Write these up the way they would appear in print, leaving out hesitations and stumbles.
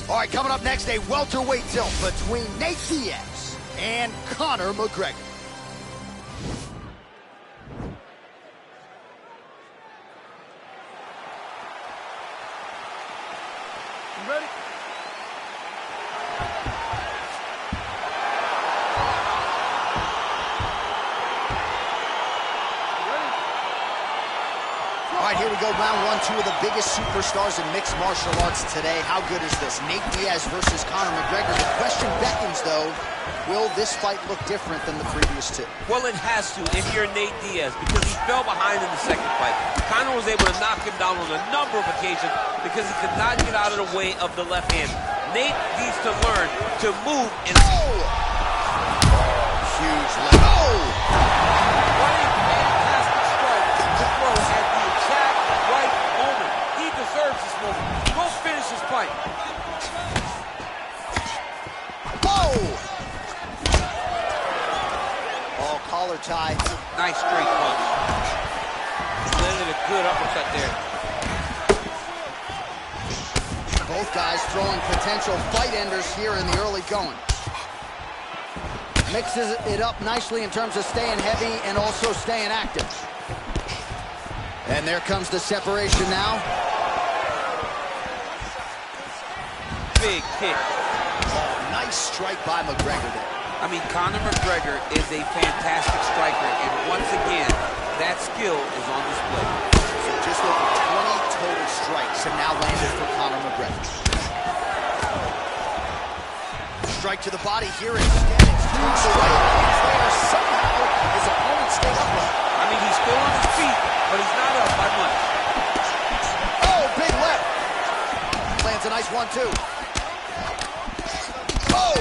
All right, coming up next, a welterweight tilt between Nate Diaz and Conor McGregor. You ready? All right, here we go, round one, two of the biggest superstars in mixed martial arts today. How good is this? Nate Diaz versus Conor McGregor. The question beckons, though, will this fight look different than the previous two? Well, it has to if you're Nate Diaz, because he fell behind in the second fight. Conor was able to knock him down on a number of occasions because he could not get out of the way of the left hand. Nate needs to learn to move and... Oh! Huge left. Oh! What a fantastic strike to throw at the exact right moment. He deserves this moment. Go finish his fight. Oh! Oh, collar tie. Nice straight punch. Landed a good uppercut there. Both guys throwing potential fight enders here in the early going. Mixes it up nicely in terms of staying heavy and also staying active. And there comes the separation now. Big kick. Oh, nice strike by McGregor there. I mean, Conor McGregor is a fantastic striker, and once again, that skill is on display. So just over 20 total strikes have now landed for Conor McGregor. Strike to the body here instead. It's moves away. He's there somehow. His opponent stayed upright. I mean, he's still on his feet, but he's not up by much. Oh, big left. Lands a nice one, too. Oh!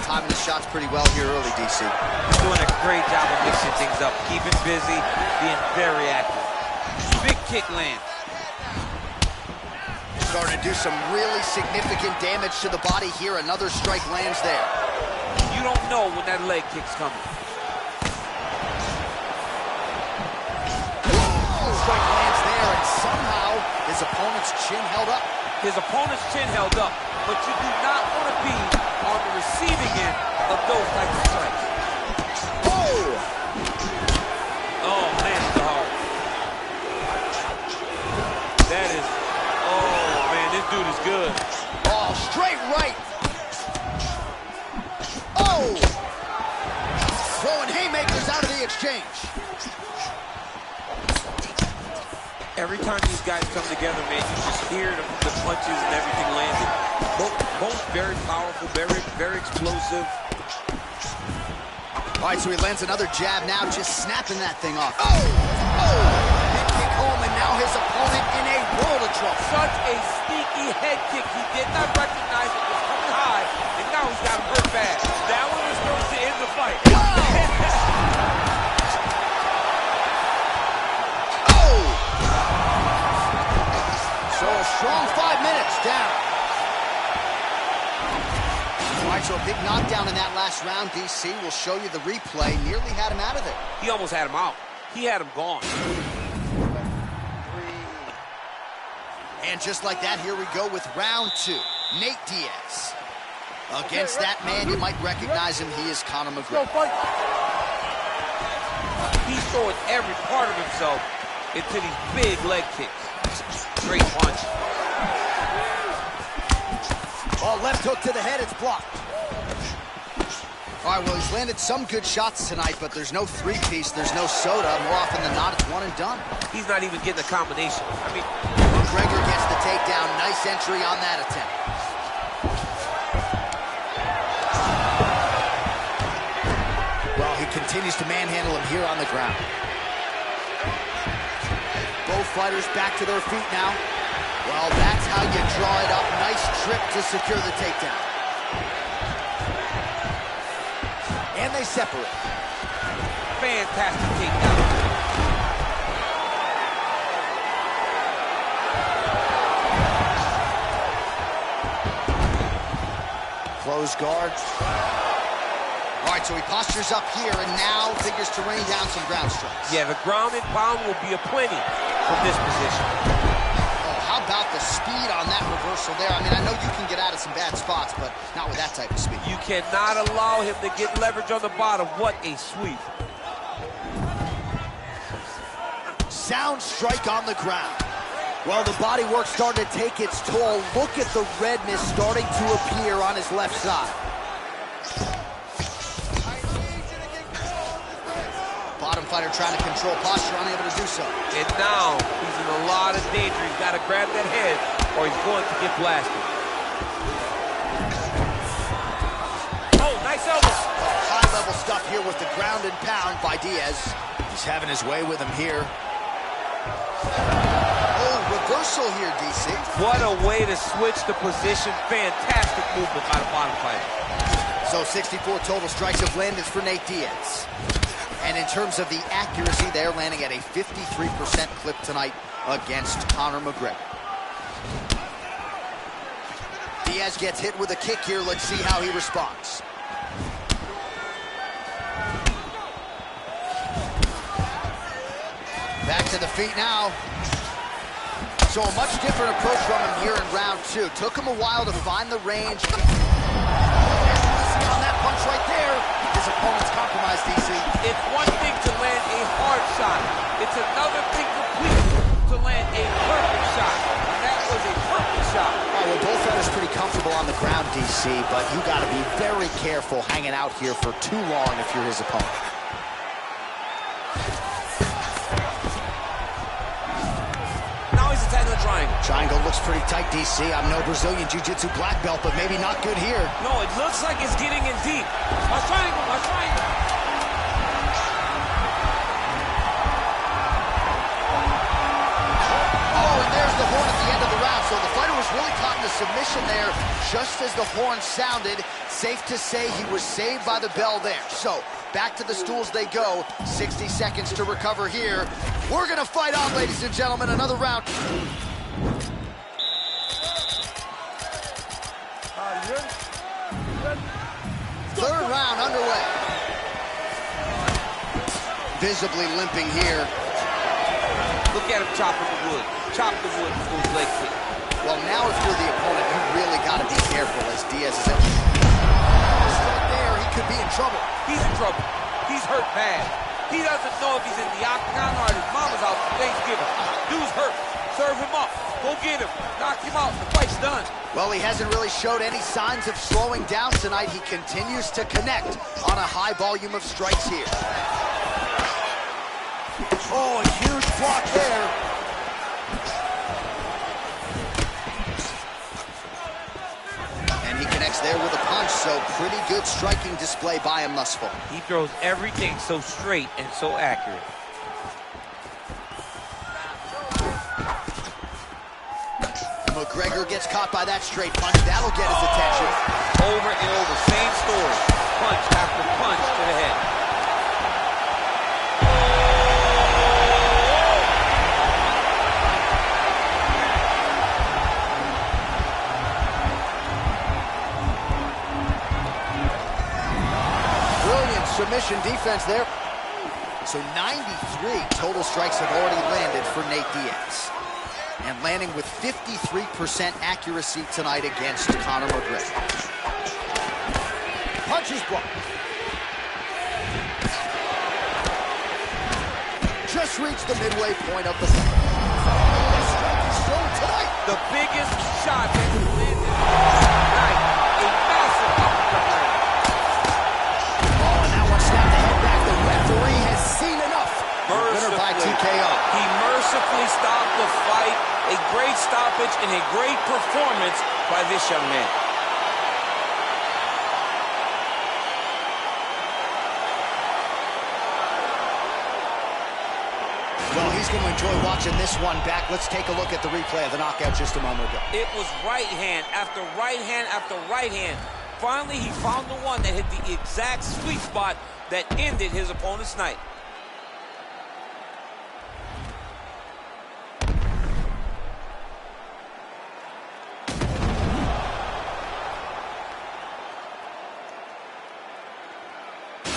Timing the shots pretty well here early, DC. He's doing a great job of mixing things up, keeping busy, being very active. Big kick lands. Starting to do some really significant damage to the body here. Another strike lands there. You don't know when that leg kick's coming. Strike lands there, and somehow his opponent's chin held up. His opponent's chin held up, but you do not want to be on the receiving end of those types of strikes. Oh! Oh, man, it's hard. That is, oh, man, this dude is good. Oh, straight right. Oh! Throwing haymakers out of the exchange. Every time these guys come together, man, you just hear the punches and everything landing. Both very powerful, very explosive. All right, so he lands another jab now, just snapping that thing off. Oh! Oh! Head kick home, and now his opponent in a world of trouble. Such a sneaky head kick. He did not recognize it was coming high, and now he's got him hurt bad. That one is going to end the fight. Oh! So a strong 5 minutes down. All right, so a big knockdown in that last round, DC. We'll show you the replay. Nearly had him out of there. He almost had him out. He had him gone. And just like that, here we go with round two. Nate Diaz. Against that man, you might recognize him. He is Conor McGregor. He's throwing every part of himself into these big leg kicks. Great punch. Oh, left hook to the head, it's blocked. All right, well, he's landed some good shots tonight, but there's no three-piece, there's no soda. More often than not, it's one and done. He's not even getting a combination. I mean, McGregor gets the takedown. Nice entry on that attempt. Well, he continues to manhandle him here on the ground. Both fighters back to their feet now. Well, that's how you draw it up. Nice trip to secure the takedown. And they separate. fantastic takedown. Close guard. All right, so he postures up here and now figures to rain down some ground strikes. Yeah, the ground and pound will be aplenty from this position. Oh, how about the speed on that reversal there. I mean, I know you can get out of some bad spots, but not with that type of speed. You cannot allow him to get leverage on the bottom. What a sweep. Sound strike on the ground. Well, the body work started to take its toll. Look at the redness starting to appear on his left side. Bottom fighter trying to control posture, unable to do so. And now he's in a lot of danger. He's got to grab that head or he's going to get blasted. Oh, nice elbow. High-level stuff here with the ground and pound by Diaz. He's having his way with him here. Oh, reversal here, DC. What a way to switch the position. Fantastic movement by the bottom fighter. So 64 total strikes have landed for Nate Diaz. And in terms of the accuracy, they're landing at a 53% clip tonight against Conor McGregor. Diaz gets hit with a kick here. Let's see how he responds. Back to the feet now. So a much different approach from him here in round two. Took him a while to find the range. On that punch right there, his opponent's compromised, DC. It's one thing to land a hard shot. It's another thing completely to land a perfect shot. And that was a perfect shot. Oh, well, both fighters pretty comfortable on the ground, DC, but you got to be very careful hanging out here for too long if you're his opponent. Now he's attacking the triangle. Triangle looks pretty tight, DC. I'm no Brazilian Jiu-Jitsu black belt, but maybe not good here. No, it looks like it's getting in deep. My triangle, my triangle. Oh, and there's the horn at the end of the round. So the fighter was really caught in the submission there just as the horn sounded. Safe to say he was saved by the bell there. So back to the stools they go. 60 seconds to recover here. We're going to fight on, ladies and gentlemen. Another round. Third round underway. Visibly limping here. Look at him chopping the wood. Chop the wood before his leg kick. Well, now if you're the opponent, you really got to be careful as Diaz is at right there. He could be in trouble. He's in trouble. He's hurt bad. He doesn't know if he's in the octagon or at his mama's house for Thanksgiving. Dude's hurt. Serve him up. Go get him. Knock him out. The fight's done. Well, he hasn't really showed any signs of slowing down tonight. He continues to connect on a high volume of strikes here. Oh, a huge block there. And he connects there with a punch, so pretty good striking display by him thus far. He throws everything so straight and so accurate. McGregor gets caught by that straight punch. That'll get his attention. Over and over, same story. Punch after punch to the head. Brilliant submission defense there. So 93 total strikes have already landed for Nate Diaz. And landing with 53% accuracy tonight against Conor McGregor. Punches blocked. Just reached the midway point of the fight. The strike is thrown tonight. The biggest shot that has landed tonight. A massive uppercut. Oh, and that one snapped the head back. The referee has seen enough. Winner by TKO. He mercifully stopped the fight. A great stoppage and a great performance by this young man. Well, he's going to enjoy watching this one back. Let's take a look at the replay of the knockout just a moment ago. It was right hand after right hand after right hand. Finally, he found the one that hit the exact sweet spot that ended his opponent's night.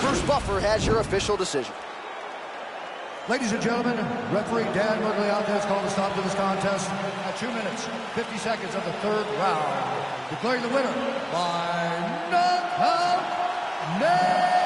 Bruce Buffer has your official decision. Ladies and gentlemen, referee Dan Murgliante has called a stop to this contest at 2 minutes, 50 seconds of the third round, declaring the winner by knockout, Diaz.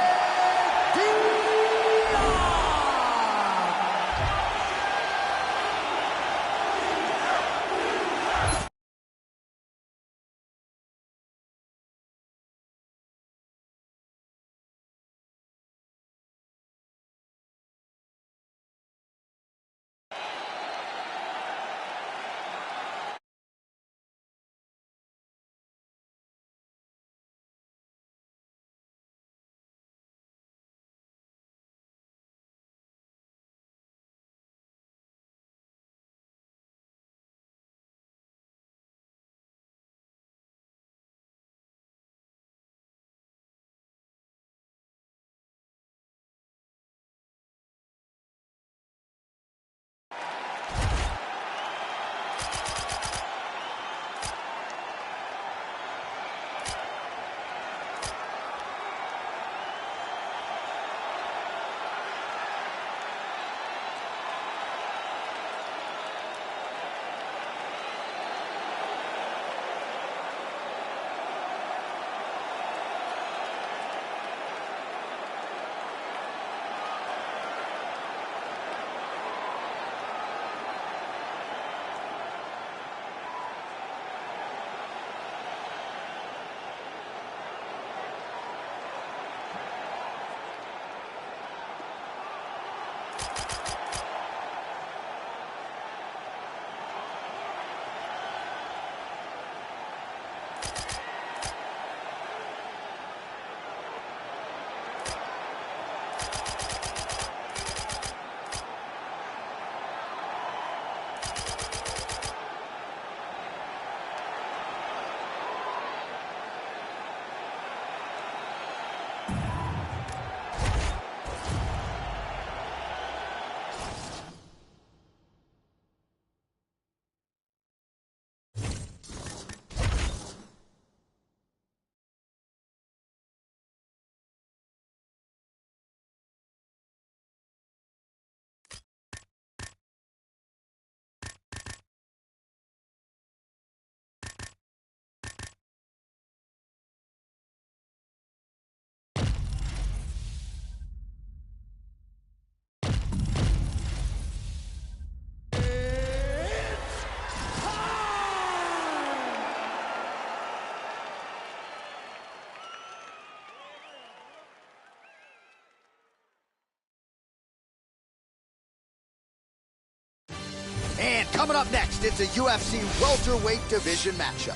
And coming up next, it's a UFC welterweight division matchup.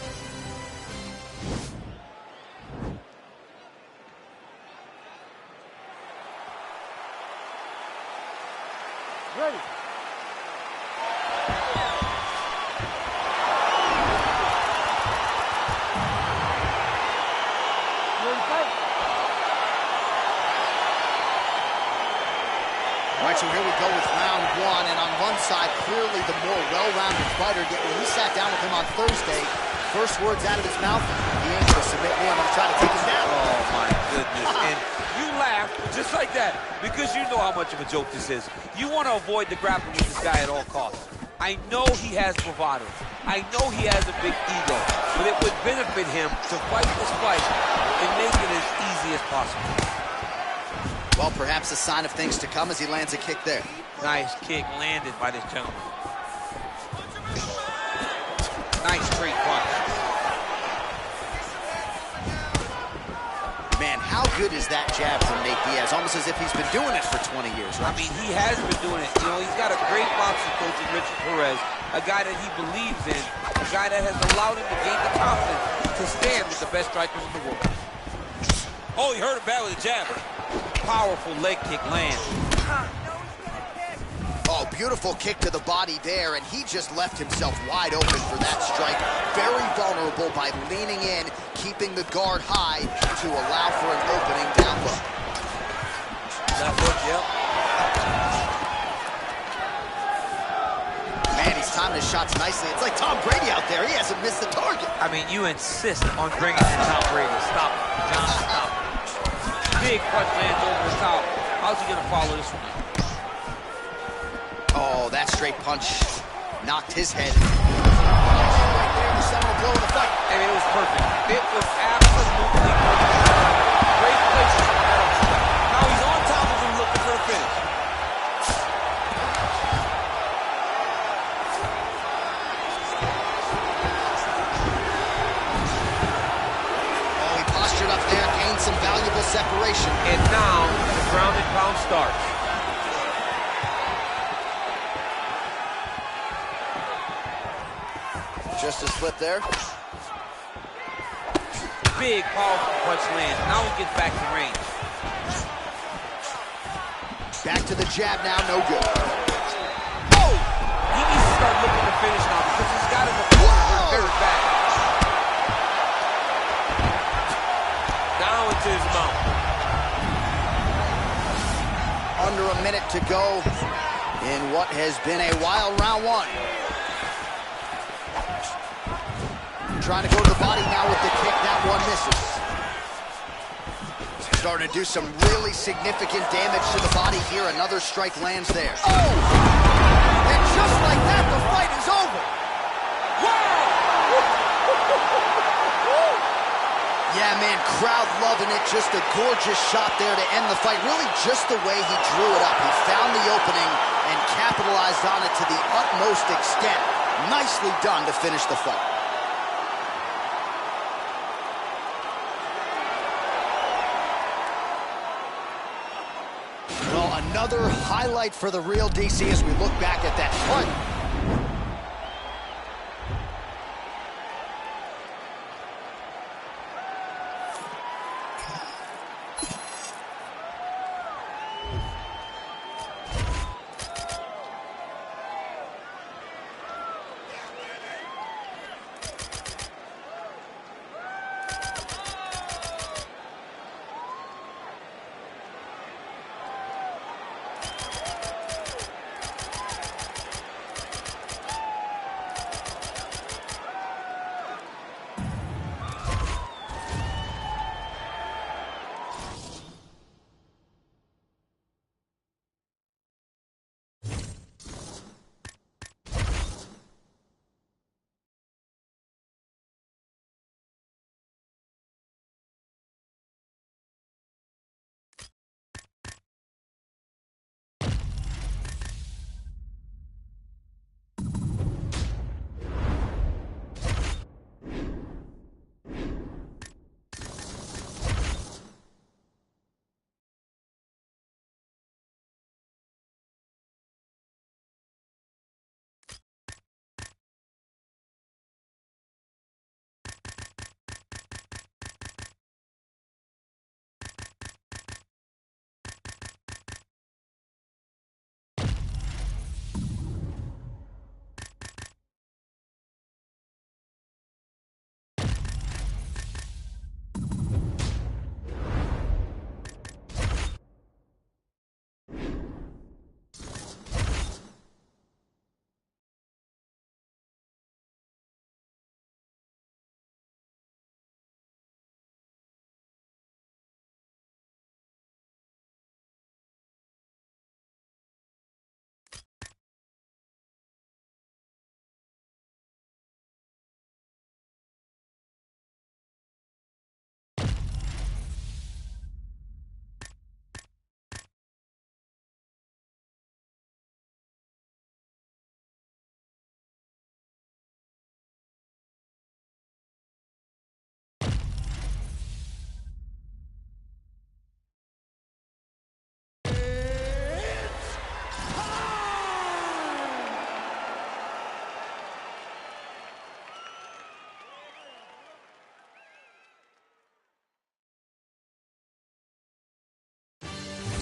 Ready. All right, so here we go with round one, and on one side, clearly the more well-rounded fighter. Yet when we sat down with him on Thursday, first words out of his mouth, he ain't gonna submit me, I'm gonna try to take him down. Oh, my goodness. And you laugh just like that because you know how much of a joke this is. You want to avoid the grappling with this guy at all costs. I know he has bravado. I know he has a big ego, but it would benefit him to fight this fight and make it as easy as possible. Well, perhaps a sign of things to come as he lands a kick there. Nice kick landed by this gentleman. Nice straight punch. Man, how good is that jab from Nate Diaz? Almost as if he's been doing it for 20 years, right? I mean, he has been doing it. You know, he's got a great boxing coach in Richard Perez, a guy that he believes in, a guy that has allowed him to gain the confidence to stand with the best strikers in the world. Oh, he hurt him bad with a jab. Powerful leg kick lands. Oh, beautiful kick to the body there, and he just left himself wide open for that strike. Very vulnerable by leaning in, keeping the guard high to allow for an opening down low. Left hook, yep. Man, he's timing his shots nicely. It's like Tom Brady out there. He hasn't missed the target. I mean, you insist on bringing in Tom Brady. Stop it, John, stop it. Big punch lands over the top. How's he gonna follow this one? straight punch knocked his head. Right there, the seminal blow of the fight. I mean, it was perfect. It was absolutely perfect. Great places for Adam. Now he's on top of him looking for the finish. Oh, he postured up there, gained some valuable separation. And now the ground and pound starts. Just a split there. Big, powerful punch lands. Now he gets back to range. Back to the jab now, no good. Oh! He needs to start looking to finish now because he's got him a corner very back. Now into his mouth. Under a minute to go in what has been a wild round one. Trying to go to the body now with the kick. That one misses. Starting to do some really significant damage to the body here. Another strike lands there. Oh! And just like that, the fight is over. Yeah, man, crowd loving it. Just a gorgeous shot there to end the fight. Really just the way he drew it up. He found the opening and capitalized on it to the utmost extent. Nicely done to finish the fight. Another highlight for the real DC as we look back at that fight.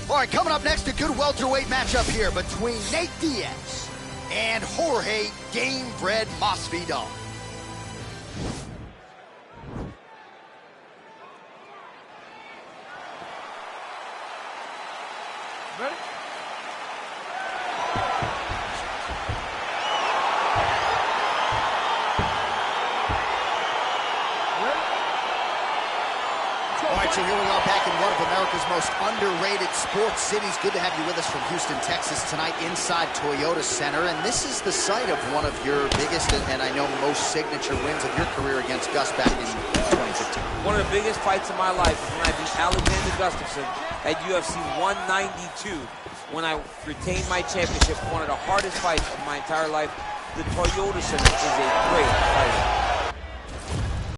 All right, coming up next, a good welterweight matchup here between Nate Diaz and Jorge Gamebred Masvidal. Ready? So here we are back in one of America's most underrated sports cities. Good to have you with us from Houston, Texas tonight inside Toyota Center. And this is the site of one of your biggest and I know most signature wins of your career against Gus back in 2015. One of the biggest fights of my life was when I beat Alexander Gustafsson at UFC 192 when I retained my championship. One of the hardest fights of my entire life. The Toyota Center is a great fight.